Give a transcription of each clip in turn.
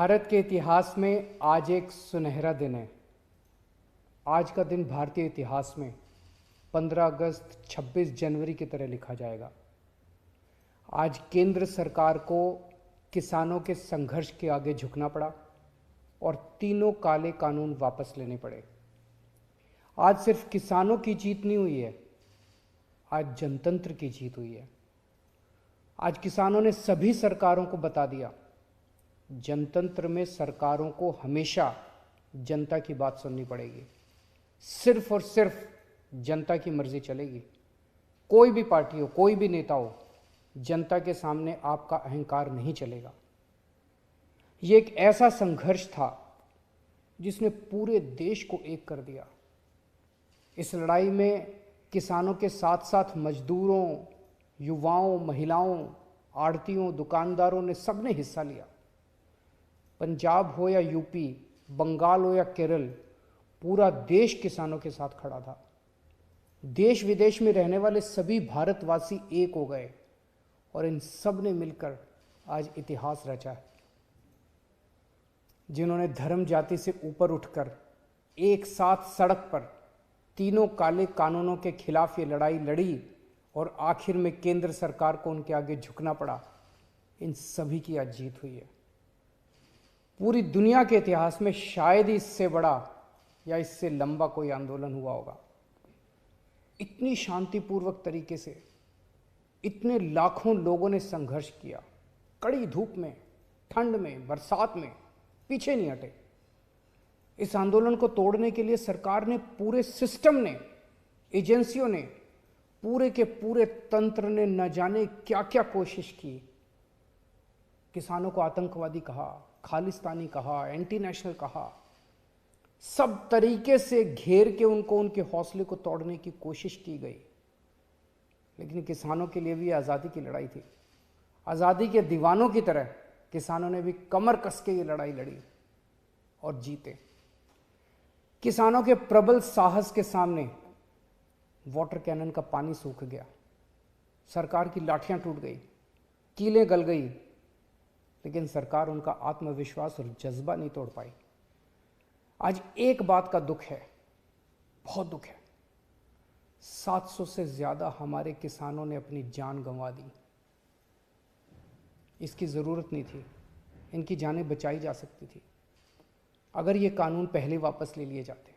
भारत के इतिहास में आज एक सुनहरा दिन है। आज का दिन भारतीय इतिहास में 15 अगस्त 26 जनवरी की तरह लिखा जाएगा। आज केंद्र सरकार को किसानों के संघर्ष के आगे झुकना पड़ा और तीनों काले कानून वापस लेने पड़े। आज सिर्फ किसानों की जीत नहीं हुई है, आज जनतंत्र की जीत हुई है। आज किसानों ने सभी सरकारों को बता दिया, जनतंत्र में सरकारों को हमेशा जनता की बात सुननी पड़ेगी। सिर्फ और सिर्फ जनता की मर्जी चलेगी। कोई भी पार्टी हो, कोई भी नेता हो, जनता के सामने आपका अहंकार नहीं चलेगा। ये एक ऐसा संघर्ष था जिसने पूरे देश को एक कर दिया। इस लड़ाई में किसानों के साथ साथ मजदूरों, युवाओं, महिलाओं, आड़तियों, दुकानदारों ने सबने हिस्सा लिया। पंजाब हो या यूपी, बंगाल हो या केरल, पूरा देश किसानों के साथ खड़ा था। देश विदेश में रहने वाले सभी भारतवासी एक हो गए और इन सब ने मिलकर आज इतिहास रचा है। जिन्होंने धर्म जाति से ऊपर उठकर एक साथ सड़क पर तीनों काले कानूनों के खिलाफ ये लड़ाई लड़ी और आखिर में केंद्र सरकार को उनके आगे झुकना पड़ा, इन सभी की आज जीत हुई है। पूरी दुनिया के इतिहास में शायद ही इससे बड़ा या इससे लंबा कोई आंदोलन हुआ होगा। इतनी शांतिपूर्वक तरीके से इतने लाखों लोगों ने संघर्ष किया, कड़ी धूप में, ठंड में, बरसात में, पीछे नहीं हटे। इस आंदोलन को तोड़ने के लिए सरकार ने, पूरे सिस्टम ने, एजेंसियों ने, पूरे के पूरे तंत्र ने न जाने क्या क्या कोशिश की। किसानों को आतंकवादी कहा, खालिस्तानी कहा, एंटी नेशनल कहा, सब तरीके से घेर के उनको, उनके हौसले को तोड़ने की कोशिश की गई। लेकिन किसानों के लिए भी आज़ादी की लड़ाई थी। आज़ादी के दीवानों की तरह किसानों ने भी कमर कस के ये लड़ाई लड़ी और जीते। किसानों के प्रबल साहस के सामने वाटर कैनन का पानी सूख गया, सरकार की लाठियां टूट गई, कीलें गल गई, लेकिन सरकार उनका आत्मविश्वास और जज्बा नहीं तोड़ पाई। आज एक बात का दुख है, बहुत दुख है, 700 से ज्यादा हमारे किसानों ने अपनी जान गंवा दी। इसकी ज़रूरत नहीं थी, इनकी जानें बचाई जा सकती थी अगर ये कानून पहले वापस ले लिए जाते।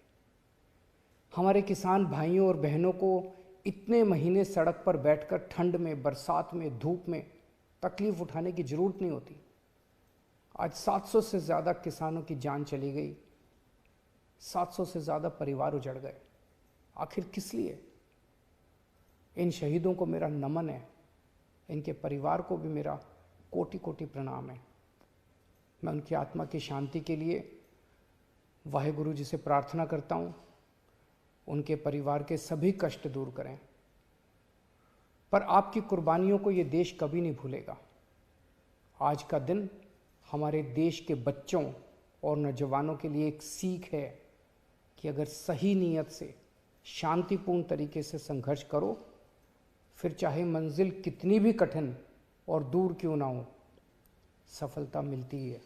हमारे किसान भाइयों और बहनों को इतने महीने सड़क पर बैठकर ठंड में, बरसात में, धूप में तकलीफ उठाने की ज़रूरत नहीं होती। आज 700 से ज़्यादा किसानों की जान चली गई, 700 से ज़्यादा परिवार उजड़ गए। आखिर किस लिए? इन शहीदों को मेरा नमन है, इनके परिवार को भी मेरा कोटि कोटि प्रणाम है। मैं उनकी आत्मा की शांति के लिए वाहेगुरु जी से प्रार्थना करता हूँ, उनके परिवार के सभी कष्ट दूर करें। पर आपकी कुर्बानियों को ये देश कभी नहीं भूलेगा। आज का दिन हमारे देश के बच्चों और नौजवानों के लिए एक सीख है कि अगर सही नीयत से, शांतिपूर्ण तरीके से संघर्ष करो, फिर चाहे मंजिल कितनी भी कठिन और दूर क्यों ना हो, सफलता मिलती ही है।